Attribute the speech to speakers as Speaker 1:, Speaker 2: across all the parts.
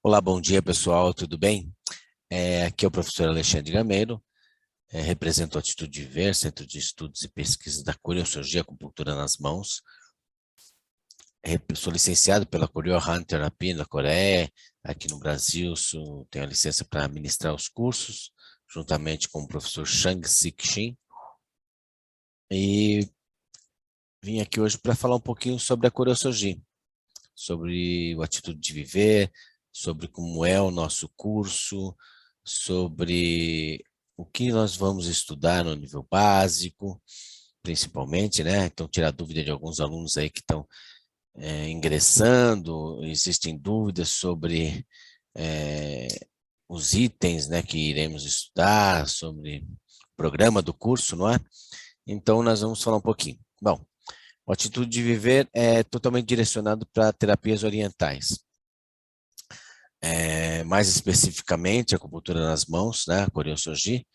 Speaker 1: Olá, bom dia pessoal, tudo bem? Aqui é o professor Alexandre Gameiro, represento a Atitude de Ver, Centro de Estudos e Pesquisas da Curiosologia e Acupuntura nas Mãos. Sou licenciado pela Kuryo-Han Therapy da Coreia, aqui no Brasil tenho a licença para ministrar os cursos, juntamente com o professor Shang-Sik Shin, e vim aqui hoje para falar um pouquinho sobre a Curiosologia, sobre o Atitude de Viver, sobre como é o nosso curso, sobre o que nós vamos estudar no nível básico, principalmente, né? Então, tirar dúvida de alguns alunos aí que estão ingressando, existem dúvidas sobre os itens, né, que iremos estudar, sobre o programa do curso, não é? Então, nós vamos falar um pouquinho. Bom, o Atitude de Viver é totalmente direcionado para terapias orientais. Mais especificamente, a acupuntura nas mãos, né, a Koryo-Soji,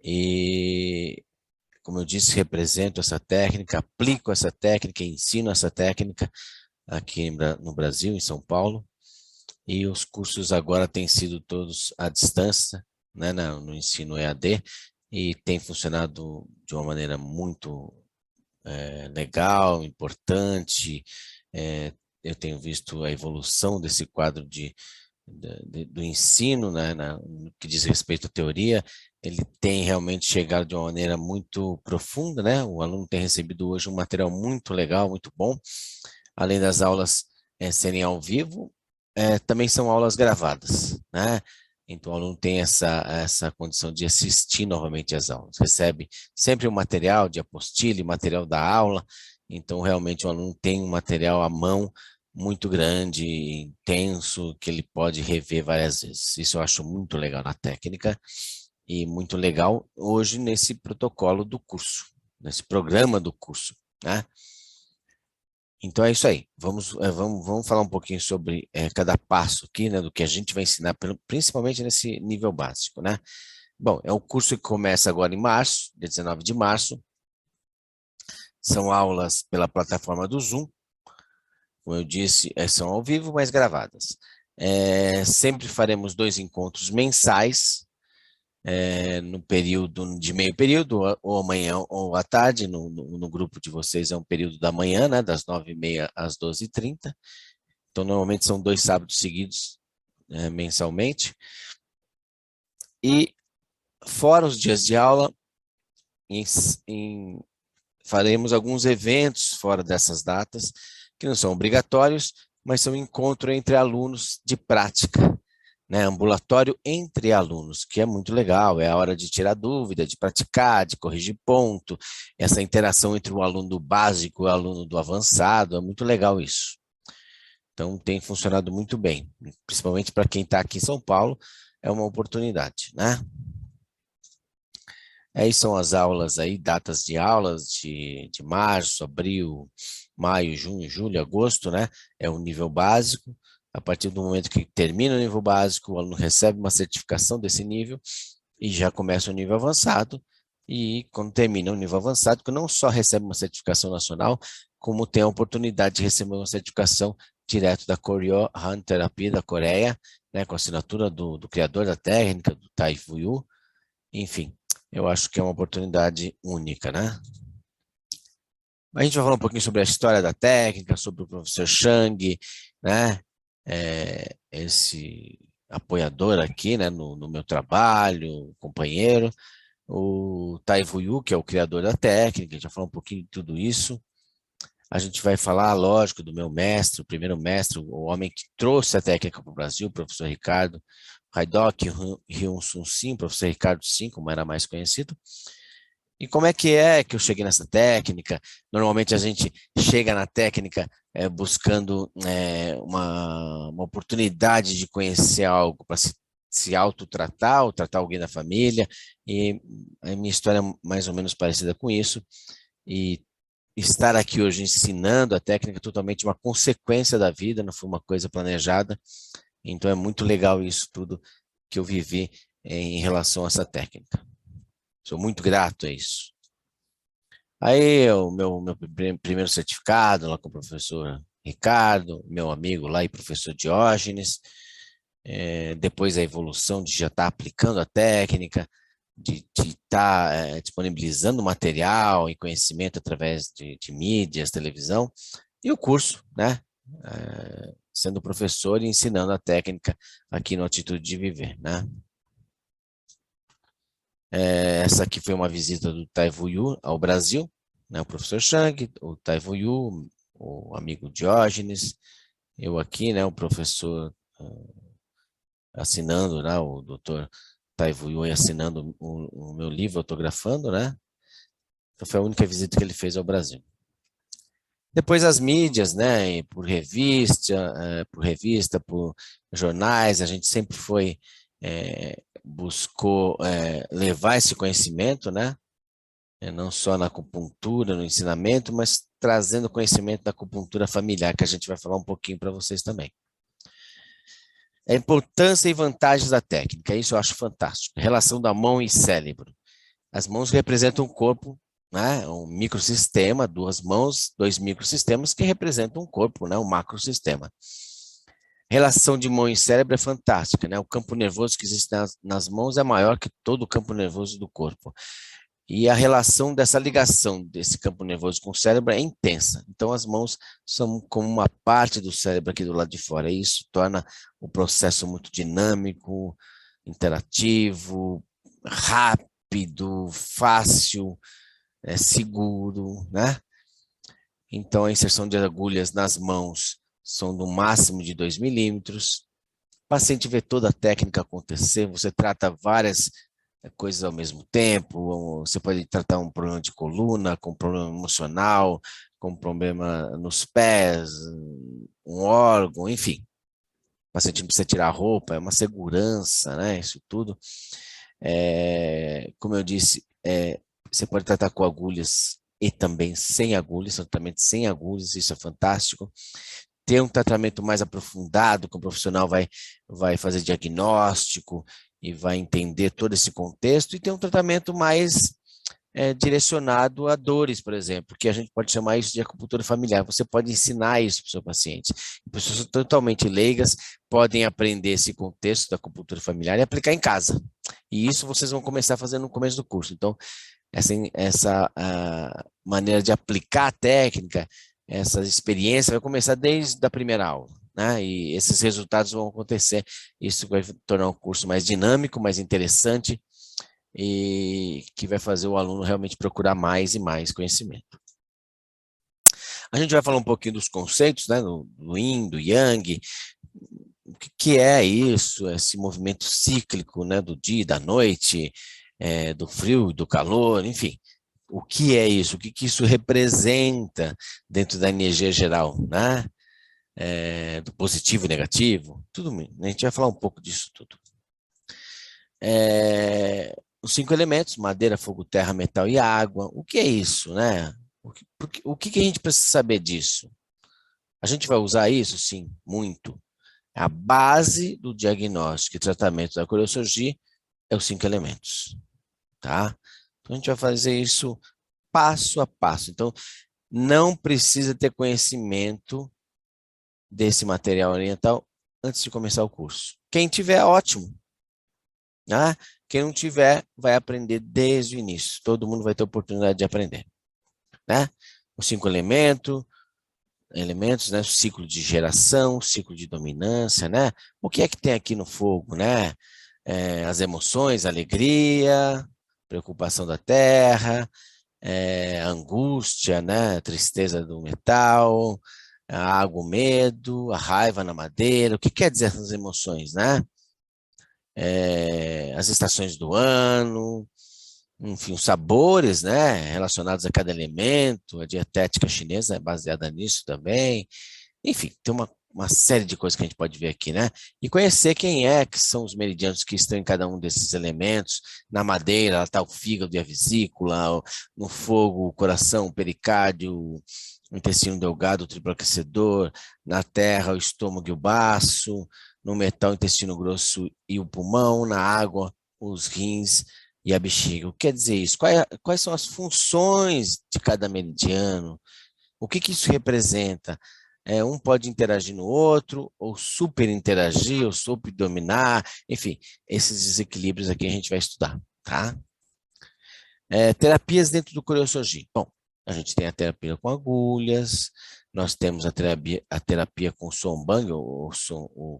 Speaker 1: e, como eu disse, represento essa técnica, aplico essa técnica, ensino essa técnica aqui no Brasil, em São Paulo, e os cursos agora têm sido todos à distância, né, no ensino EAD, e tem funcionado de uma maneira muito legal, importante. Eu tenho visto a evolução desse quadro do ensino, né, no que diz respeito à teoria. Ele tem realmente chegado de uma maneira muito profunda, né? O aluno tem recebido hoje um material muito legal, muito bom. Além das aulas serem ao vivo, também são aulas gravadas, né? Então o aluno tem essa condição de assistir novamente às aulas. Recebe sempre o material de apostila, material da aula. Então realmente o aluno tem um material à mão muito grande, intenso, que ele pode rever várias vezes. Isso eu acho muito legal na técnica e muito legal hoje nesse protocolo do curso, nesse programa do curso, né? Então é isso aí. Vamos falar um pouquinho sobre cada passo aqui, né, do que a gente vai ensinar, principalmente nesse nível básico, né? Bom, é um curso que começa agora em março, dia 19 de março. São aulas pela plataforma do Zoom. Como eu disse, são ao vivo, mas gravadas. Sempre faremos 2 encontros mensais, no período de meio período, ou amanhã ou à tarde. No grupo de vocês é um período da manhã, né, das 9h30 às 12h30. Então, normalmente são 2 sábados seguidos, mensalmente. E fora os dias de aula, faremos alguns eventos fora dessas datas, que não são obrigatórios, mas são encontro entre alunos de prática, né? Ambulatório entre alunos, que é muito legal. É a hora de tirar dúvida, de praticar, de corrigir ponto, essa interação entre o aluno do básico e o aluno do avançado, é muito legal isso. Então tem funcionado muito bem, principalmente para quem está aqui em São Paulo, é uma oportunidade, né? Aí são as aulas aí, datas de aulas de março, abril, maio, junho, julho, agosto, né? É o nível básico. A partir do momento que termina o nível básico, o aluno recebe uma certificação desse nível e já começa o nível avançado. E quando termina o nível avançado, que não só recebe uma certificação nacional, como tem a oportunidade de receber uma certificação direto da Koryo-Han Therapy da Coreia, né, com a assinatura do criador da técnica, do Tai Fu. Enfim, eu acho que é uma oportunidade única, né? A gente vai falar um pouquinho sobre a história da técnica, sobre o professor Shang, né? Esse apoiador aqui, né, no meu trabalho, companheiro. O Tai Fu, que é o criador da técnica. A gente vai falar um pouquinho de tudo isso. A gente vai falar, lógico, do meu mestre, o primeiro mestre, o homem que trouxe a técnica para o Brasil, o professor Ricardo Haidok Hyun-Sun Sim, professor Ricardo Sim, como era mais conhecido. E como é que eu cheguei nessa técnica? Normalmente a gente chega na técnica buscando uma oportunidade de conhecer algo para se autotratar ou tratar alguém da família, e a minha história é mais ou menos parecida com isso, e estar aqui hoje ensinando a técnica é totalmente uma consequência da vida, não foi uma coisa planejada. Então é muito legal isso tudo que eu vivi em relação a essa técnica. Sou muito grato a isso. Aí o meu primeiro certificado lá com o professor Ricardo, meu amigo lá e professor Diógenes, depois a evolução de já estar aplicando a técnica, de estar disponibilizando material e conhecimento através de mídias, televisão, e o curso, né? Sendo professor e ensinando a técnica aqui no Atitude de Viver, né? Essa aqui foi uma visita do Taifu Yu ao Brasil, né? O professor Chang, o Taifu Yu, o amigo Diógenes, eu aqui, né? O professor assinando, né? O doutor Taifu Yu assinando o meu livro, autografando, né? Então foi a única visita que ele fez ao Brasil. Depois as mídias, né? Por jornais, a gente sempre buscou levar esse conhecimento, né? Não só na acupuntura, no ensinamento, mas trazendo conhecimento da acupuntura familiar, que a gente vai falar um pouquinho para vocês também. A importância e vantagens da técnica, isso eu acho fantástico. Relação da mão e cérebro. As mãos representam um corpo, né? Um microsistema, duas mãos, dois microsistemas que representam um corpo, né? Um macrosistema. Relação de mão e cérebro é fantástica, né? O campo nervoso que existe nas mãos é maior que todo o campo nervoso do corpo. E a relação dessa ligação desse campo nervoso com o cérebro é intensa. Então, as mãos são como uma parte do cérebro aqui do lado de fora. E isso torna o processo muito dinâmico, interativo, rápido, fácil, seguro, né? Então, a inserção de agulhas nas mãos são do máximo de 2 milímetros. O paciente vê toda a técnica acontecer, você trata várias coisas ao mesmo tempo, você pode tratar um problema de coluna, com problema emocional, com problema nos pés, um órgão, enfim. O paciente não precisa tirar a roupa, é uma segurança, né? Isso tudo. Como eu disse, você pode tratar com agulhas e também sem agulhas, tratamento sem agulhas, isso é fantástico. Ter um tratamento mais aprofundado, que o profissional vai fazer diagnóstico e vai entender todo esse contexto, e ter um tratamento mais direcionado a dores, por exemplo, que a gente pode chamar isso de acupuntura familiar. Você pode ensinar isso para o seu paciente. Pessoas totalmente leigas podem aprender esse contexto da acupuntura familiar e aplicar em casa. E isso vocês vão começar a fazer no começo do curso. Então, essa maneira de aplicar a técnica, essa experiência vai começar desde a primeira aula, né? E esses resultados vão acontecer. Isso vai tornar o curso mais dinâmico, mais interessante e que vai fazer o aluno realmente procurar mais e mais conhecimento. A gente vai falar um pouquinho dos conceitos, né? Do Yin, do Yang, o que é isso, esse movimento cíclico, né? Do dia e da noite, do frio e do calor, enfim. O que é isso? O que isso representa dentro da energia geral, né? Do positivo e negativo, tudo. A gente vai falar um pouco disso tudo. Os 5 elementos, madeira, fogo, terra, metal e água. O que é isso, né? O que a gente precisa saber disso? A gente vai usar isso? Sim, muito. A base do diagnóstico e tratamento da Kurosoji é os 5 elementos, tá? Então, a gente vai fazer isso passo a passo. Então, não precisa ter conhecimento desse material oriental antes de começar o curso. Quem tiver, ótimo. Né? Quem não tiver, vai aprender desde o início. Todo mundo vai ter oportunidade de aprender. Né? Os 5 elementos, né? O ciclo de geração, ciclo de dominância, né? O que é que tem aqui no fogo, né? As emoções, alegria, preocupação da terra, angústia, né? Tristeza do metal, a água, o medo, a raiva na madeira. O que quer dizer essas emoções, né? As estações do ano, enfim, os sabores, né, relacionados a cada elemento, a dietética chinesa é baseada nisso também, enfim, tem uma série de coisas que a gente pode ver aqui, né, e conhecer que são os meridianos que estão em cada um desses elementos. Na madeira, está o fígado e a vesícula, no fogo, o coração, o pericárdio, o intestino delgado, o triplo aquecedor, na terra, o estômago e o baço, no metal, o intestino grosso e o pulmão, na água, os rins e a bexiga. O que quer dizer isso? Quais são as funções de cada meridiano? O que isso representa? um pode interagir no outro, ou super interagir, ou super dominar, enfim, esses desequilíbrios aqui a gente vai estudar, tá? Terapias dentro do Kuroshoji. Bom, a gente tem a terapia com agulhas, nós temos a terapia com sombang, o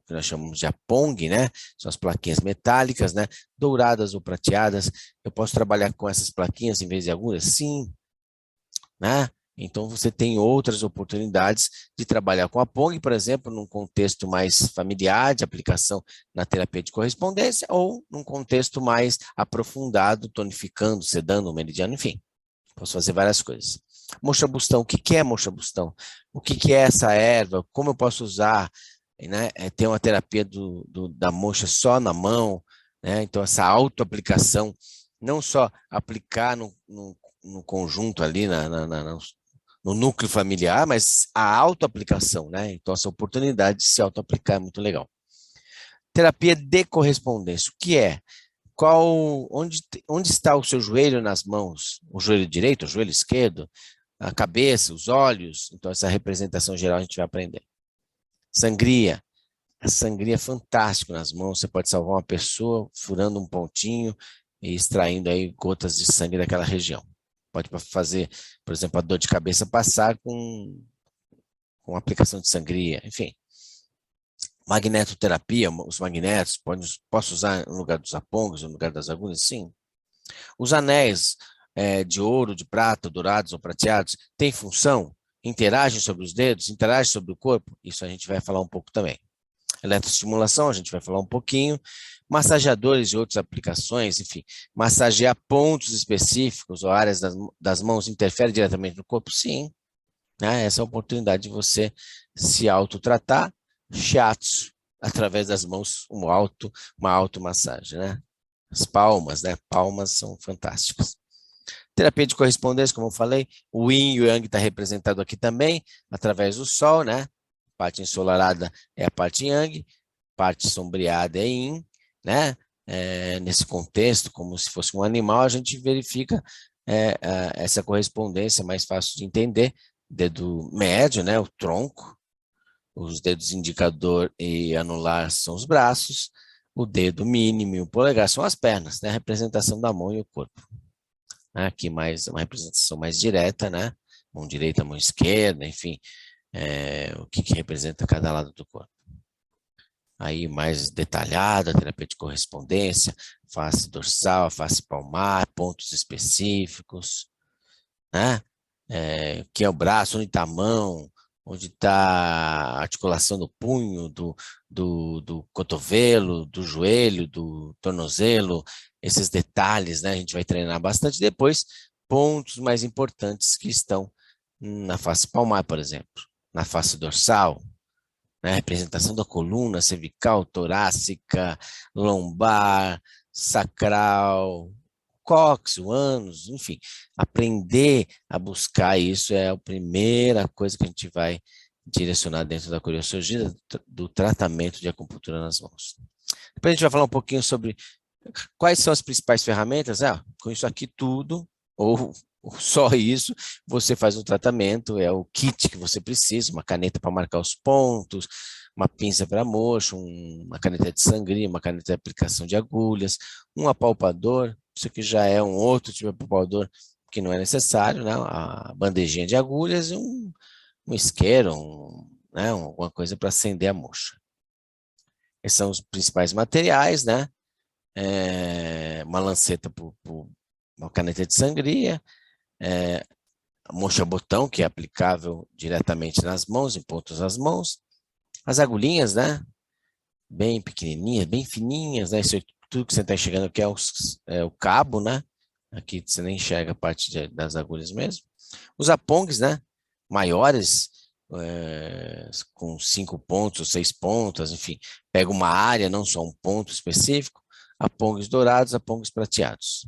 Speaker 1: que nós chamamos de apong, né? São as plaquinhas metálicas, né? Douradas ou prateadas. Eu posso trabalhar com essas plaquinhas em vez de agulhas? Sim, né? Então, você tem outras oportunidades de trabalhar com a PONG, por exemplo, num contexto mais familiar, de aplicação na terapia de correspondência, ou num contexto mais aprofundado, tonificando, sedando, meridiano, enfim. Posso fazer várias coisas. Moxa bustão, o que é moxa bustão? O que é essa erva? Como eu posso usar? Né? Tem uma terapia da moxa só na mão, né? Então essa autoaplicação, não só aplicar no conjunto ali, no núcleo familiar, mas a autoaplicação, né? Então essa oportunidade de se autoaplicar é muito legal. Terapia de correspondência, o que é? Onde está o seu joelho nas mãos? O joelho direito, o joelho esquerdo, a cabeça, os olhos. Então, essa representação geral a gente vai aprender. Sangria. A sangria é fantástico nas mãos. Você pode salvar uma pessoa furando um pontinho e extraindo aí gotas de sangue daquela região. Pode fazer, por exemplo, a dor de cabeça passar com aplicação de sangria, enfim. Magnetoterapia, os magnetos, posso usar no lugar dos apongos, no lugar das agulhas? Sim. Os anéis de ouro, de prata, dourados ou prateados, têm função? Interagem sobre os dedos? Interagem sobre o corpo? Isso a gente vai falar um pouco também. Eletroestimulação, a gente vai falar um pouquinho. Massageadores e outras aplicações, enfim, massagear pontos específicos ou áreas das mãos interfere diretamente no corpo? Sim. Essa é a oportunidade de você se autotratar, shiatsu, através das mãos, uma automassagem, né? As palmas, né? Palmas são fantásticas. Terapia de correspondência, como eu falei, o Yin e o Yang está representado aqui também, através do Sol, né? Parte ensolarada é a parte Yang, parte sombreada é Yin, né? Nesse contexto, como se fosse um animal, a gente verifica essa correspondência mais fácil de entender. Dedo médio, né? O tronco, os dedos indicador e anular são os braços, o dedo mínimo e o polegar são as pernas, né? A representação da mão e o corpo. Aqui mais uma representação mais direta, né? Mão direita, mão esquerda, enfim, o que representa cada lado do corpo. Aí mais detalhada, terapia de correspondência, face dorsal, face palmar, pontos específicos, né? Que é o braço, onde está a mão, onde está a articulação do punho, do cotovelo, do joelho, do tornozelo, esses detalhes, né? A gente vai treinar bastante. Depois, pontos mais importantes que estão na face palmar, por exemplo, na face dorsal, né? Representação da coluna cervical, torácica, lombar, sacral, cóccix, o ânus, enfim, aprender a buscar isso é a primeira coisa que a gente vai direcionar dentro da curiosologia do tratamento de acupuntura nas mãos. Depois a gente vai falar um pouquinho sobre quais são as principais ferramentas. Com isso aqui tudo, ou só isso, você faz um tratamento, é o kit que você precisa, uma caneta para marcar os pontos, uma pinça para mocho, uma caneta de sangria, uma caneta de aplicação de agulhas, um apalpador, isso aqui já é um outro tipo de apalpador que não é necessário, né? A bandejinha de agulhas e um isqueiro, né? Alguma coisa para acender a mocha. Esses são os principais materiais, né? Uma lanceta por uma caneta de sangria, a mocha-botão, que é aplicável diretamente nas mãos, em pontos nas mãos, as agulhinhas, né? Bem pequenininhas, bem fininhas, né? Isso tudo que você está enxergando aqui é o cabo, né? Aqui você nem enxerga a parte das agulhas mesmo. Os apongues, né? Maiores, com 5 pontos, 6 pontas, enfim, pega uma área, não só um ponto específico. Apongues dourados, apongues prateados.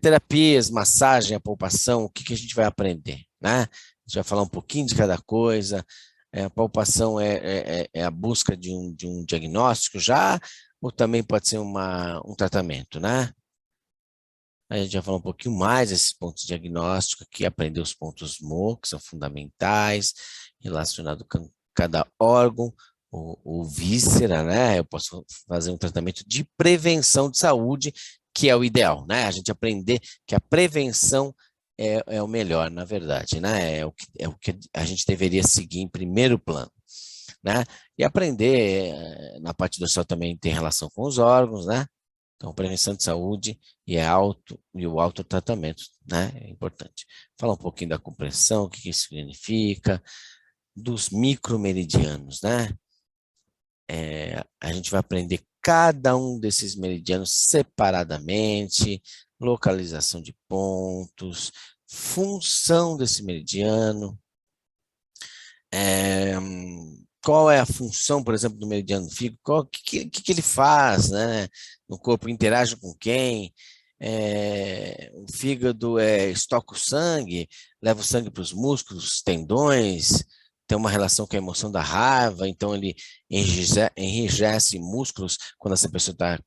Speaker 1: Terapias, massagem, apalpação, o que a gente vai aprender, né? A gente vai falar um pouquinho de cada coisa. A palpação é a busca de um diagnóstico já, ou também pode ser um tratamento, né? A gente vai falar um pouquinho mais desses pontos diagnósticos aqui, aprender os pontos Mo, que são fundamentais, relacionado com cada órgão, o víscera, né? Eu posso fazer um tratamento de prevenção de saúde, que é o ideal, né? A gente aprender que a prevenção é o melhor, na verdade, né? É o que a gente deveria seguir em primeiro plano, né? E aprender, na parte dorsal também tem relação com os órgãos, né? Então, prevenção de saúde e o autotratamento, né? É importante. Falar um pouquinho da compressão, o que isso significa, dos micromeridianos, né? A gente vai aprender cada um desses meridianos separadamente, localização de pontos, função desse meridiano, qual é a função, por exemplo, do meridiano do fígado, o que ele faz, né, no corpo, interage com quem, o fígado estoca o sangue, leva o sangue para os músculos, tendões, tem uma relação com a emoção da raiva, então ele enrijece músculos quando essa pessoa está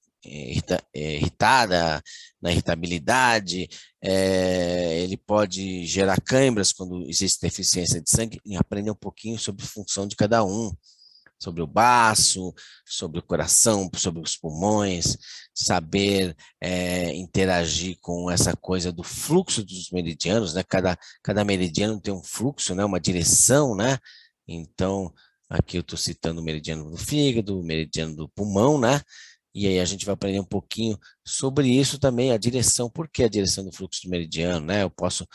Speaker 1: irritada, na irritabilidade, ele pode gerar câimbras quando existe deficiência de sangue, e aprender um pouquinho sobre a função de cada um, sobre o baço, sobre o coração, sobre os pulmões, saber interagir com essa coisa do fluxo dos meridianos, né? Cada meridiano tem um fluxo, né? Uma direção, né? Então, aqui eu estou citando o meridiano do fígado, o meridiano do pulmão, né? E aí a gente vai aprender um pouquinho sobre isso também, a direção, por que a direção do fluxo do meridiano, né? Eu posso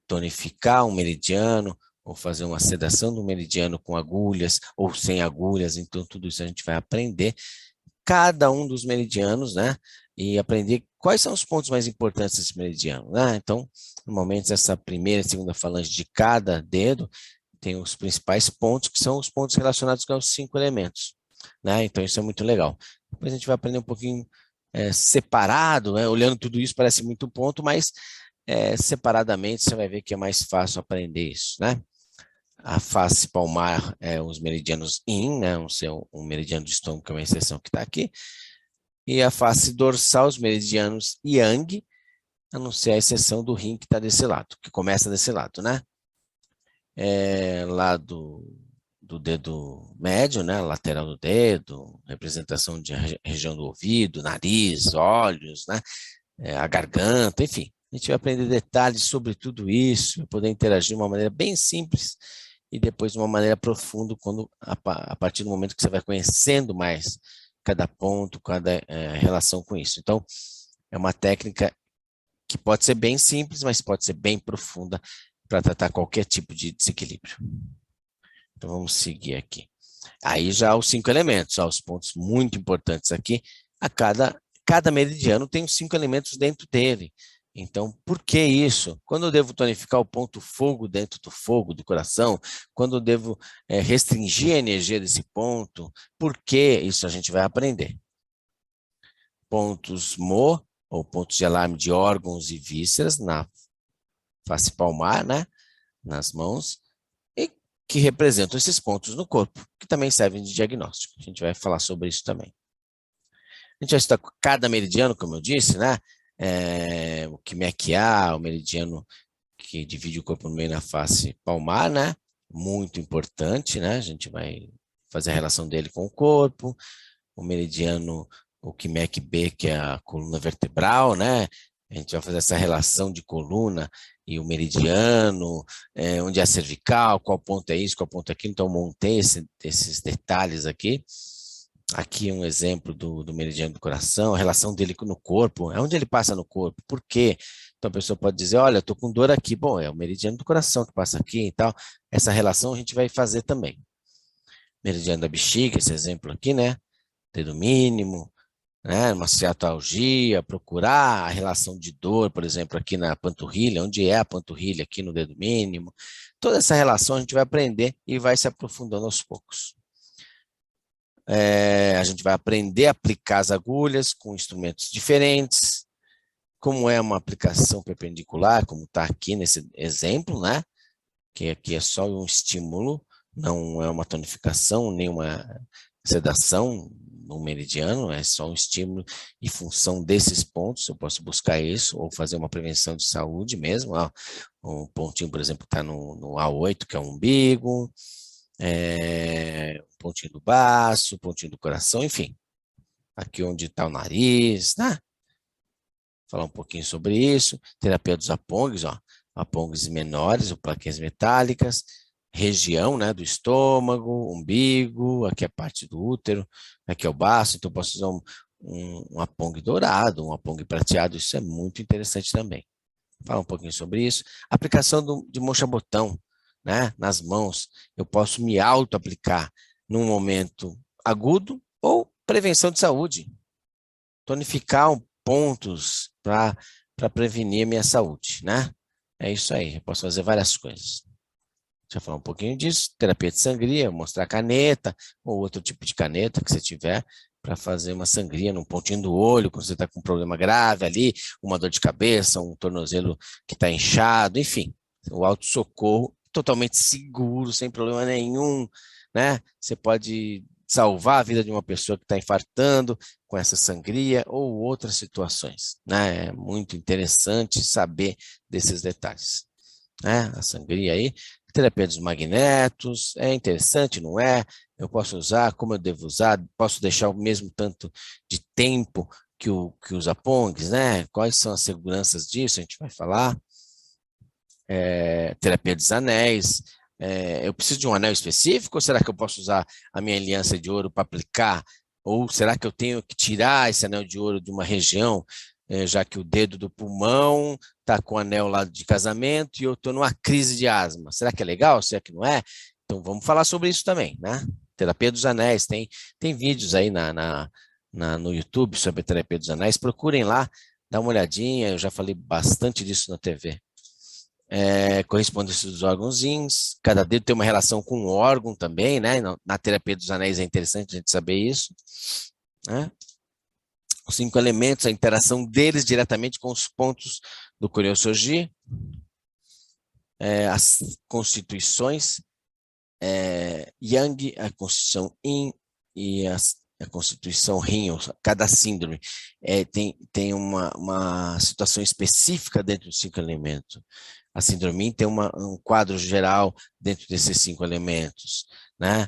Speaker 1: tonificar um meridiano, ou fazer uma sedação do meridiano com agulhas, ou sem agulhas, então tudo isso a gente vai aprender, cada um dos meridianos, né? E aprender quais são os pontos mais importantes desse meridiano, né? Então, normalmente essa primeira e segunda falange de cada dedo tem os principais pontos, que são os pontos relacionados com os 5 elementos, né? Então isso é muito legal. Depois a gente vai aprender um pouquinho separado, né? Olhando tudo isso parece muito ponto, mas separadamente você vai ver que é mais fácil aprender isso, né? A face palmar os meridianos Yin, né? Um meridiano do estômago, que é uma exceção que está aqui, e a face dorsal, os meridianos Yang, a não ser a exceção do Rim que está desse lado, que começa desse lado, né? Lá do dedo médio, né? Lateral do dedo, representação de região do ouvido, nariz, olhos, né? A garganta, enfim. A gente vai aprender detalhes sobre tudo isso, poder interagir de uma maneira bem simples e depois de uma maneira profunda, a partir do momento que você vai conhecendo mais cada ponto, cada relação com isso. Então, é uma técnica que pode ser bem simples, mas pode ser bem profunda para tratar qualquer tipo de desequilíbrio. Então, vamos seguir aqui. Aí já os 5 elementos, os pontos muito importantes aqui, cada meridiano tem os 5 elementos dentro dele. Então, por que isso? Quando eu devo tonificar o ponto fogo dentro do fogo, do coração? Quando eu devo restringir a energia desse ponto? Por que isso a gente vai aprender? Pontos Mo, ou pontos de alarme de órgãos e vísceras, na face palmar, né? Nas mãos, e que representam esses pontos no corpo, que também servem de diagnóstico. A gente vai falar sobre isso também. A gente vai estudar cada meridiano, como eu disse, né? O Quimequiá, o meridiano que divide o corpo no meio na face palmar, né? Muito importante, né? A gente vai fazer a relação dele com o corpo. O meridiano, o Quimek B, que é a coluna vertebral, né? A gente vai fazer essa relação de coluna e o meridiano, onde é a cervical, qual ponto é isso, qual ponto é aquilo. Então, eu montei esses detalhes aqui. Aqui um exemplo do meridiano do coração, a relação dele no corpo, onde ele passa no corpo, por quê? Então a pessoa pode dizer, olha, eu estou com dor aqui, bom, é o meridiano do coração que passa aqui e tal. Essa relação a gente vai fazer também. Meridiano da bexiga, esse exemplo aqui, né? Dedo mínimo, né? Uma ciatalgia, procurar a relação de dor, por exemplo, aqui na panturrilha, onde é a panturrilha aqui no dedo mínimo. Toda essa relação a gente vai aprender e vai se aprofundando aos poucos. A gente vai aprender a aplicar as agulhas com instrumentos diferentes, como é uma aplicação perpendicular, como está aqui nesse exemplo, né? Que aqui é só um estímulo, não é uma tonificação, nem uma sedação, no meridiano, é só um estímulo em função desses pontos, eu posso buscar isso, ou fazer uma prevenção de saúde mesmo, ó, um pontinho, por exemplo, está no A8, que é o umbigo, um pontinho do baço, um pontinho do coração, enfim, aqui onde está o nariz, né? Falar um pouquinho sobre isso, terapia dos apongues, ó, apongues menores, ou plaquinhas metálicas, região, né, do estômago, umbigo, aqui é a parte do útero, aqui é o baço, então eu posso usar um apongue dourado, um apongue prateado, isso é muito interessante também. Fala um pouquinho sobre isso. Aplicação de mocha-botão, né, nas mãos, eu posso me auto-aplicar num momento agudo ou prevenção de saúde, tonificar pontos para prevenir a minha saúde, né? É isso aí, eu posso fazer várias coisas. Deixa eu falar um pouquinho disso. Terapia de sangria, mostrar caneta ou outro tipo de caneta que você tiver para fazer uma sangria num pontinho do olho, quando você está com um problema grave ali, uma dor de cabeça, um tornozelo que está inchado, enfim. O auto-socorro totalmente seguro, sem problema nenhum, né? Você pode salvar a vida de uma pessoa que está infartando com essa sangria ou outras situações, né? É muito interessante saber desses detalhes, né? A sangria aí, terapia dos magnetos, é interessante, não é? Eu posso usar, como eu devo usar, posso deixar o mesmo tanto de tempo que os apongues, né? Quais são as seguranças disso? A gente vai falar. Terapia dos anéis, eu preciso de um anel específico ou será que eu posso usar a minha aliança de ouro para aplicar? Ou será que eu tenho que tirar esse anel de ouro de uma região, já que o dedo do pulmão está com o anel lá de casamento e eu estou numa crise de asma? Será que é legal? Será que não é? Então vamos falar sobre isso também, né? Terapia dos anéis, tem vídeos aí no YouTube sobre a terapia dos anéis, procurem lá, dá uma olhadinha, eu já falei bastante disso na TV. Correspondência dos órgãozinhos, cada dedo tem uma relação com um órgão também, né? Na terapia dos anéis é interessante a gente saber isso, né? Os 5 elementos, a interação deles diretamente com os pontos do Kuryosoji, as constituições Yang, a constituição Yin e a constituição Yin, cada síndrome tem uma situação específica dentro dos 5 elementos. A síndrome Yin tem um quadro geral dentro desses 5 elementos, né?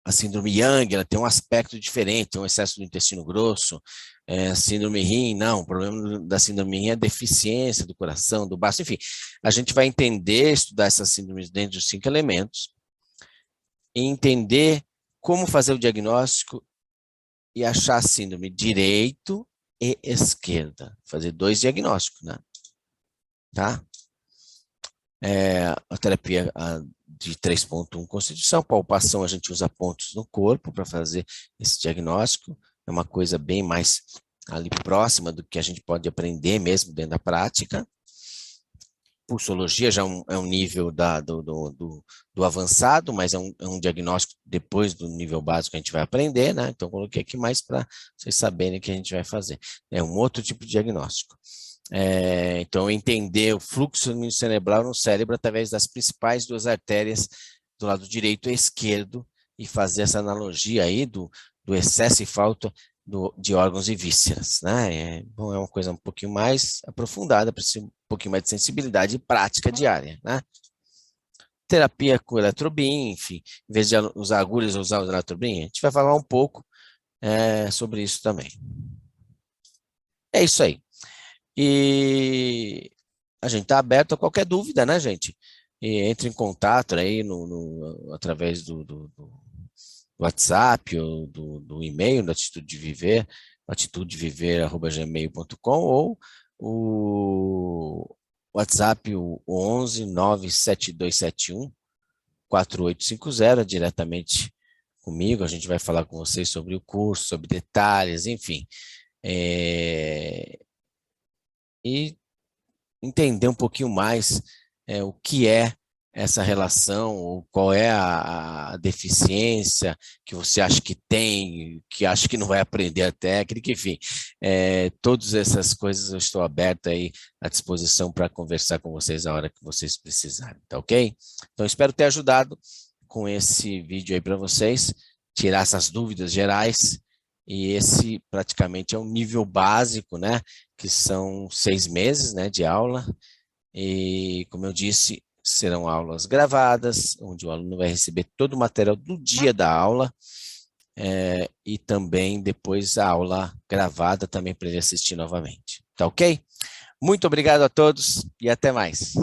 Speaker 1: A síndrome Yang, ela tem um aspecto diferente, tem um excesso do intestino grosso. A síndrome Yin, não, o problema da síndrome Yin é a deficiência do coração, do baço, enfim. A gente vai entender, estudar essas síndromes dentro dos 5 elementos e entender como fazer o diagnóstico e achar a síndrome direito e esquerda. Fazer 2 diagnósticos, né? Tá? A terapia de 3.1 Constituição, palpação, a gente usa pontos no corpo para fazer esse diagnóstico, é uma coisa bem mais ali próxima do que a gente pode aprender mesmo dentro da prática. Pulsologia já é um nível do avançado, mas é um diagnóstico depois do nível básico que a gente vai aprender, né? Então, coloquei aqui mais para vocês saberem o que a gente vai fazer. É um outro tipo de diagnóstico. Então, entender o fluxo cerebral no cérebro através das principais 2 artérias do lado direito e esquerdo e fazer essa analogia aí do excesso e falta de órgãos e vísceras, né? Bom, é uma coisa um pouquinho mais aprofundada, precisa um pouquinho mais de sensibilidade e prática diária, né? Terapia com eletrobim, enfim, em vez de usar agulhas, usar o eletrobim, a gente vai falar um pouco sobre isso também. É isso aí. E a gente está aberto a qualquer dúvida, né, gente? E entre em contato aí através do WhatsApp ou do e-mail da Atitude de Viver, atitudeviver@gmail.com ou o WhatsApp, o 11 97271 4850, diretamente comigo. A gente vai falar com vocês sobre o curso, sobre detalhes, enfim. E entender um pouquinho mais o que é essa relação, ou qual é a deficiência que você acha que tem, que acha que não vai aprender a técnica, enfim, todas essas coisas eu estou aberto aí à disposição para conversar com vocês a hora que vocês precisarem, tá ok? Então, espero ter ajudado com esse vídeo aí para vocês. tirar essas dúvidas gerais, e esse praticamente é o nível básico, né, que são 6 meses, né, de aula, e como eu disse, serão aulas gravadas, onde o aluno vai receber todo o material do dia da aula, e também depois a aula gravada também para ele assistir novamente. Tá ok? Muito obrigado a todos e até mais.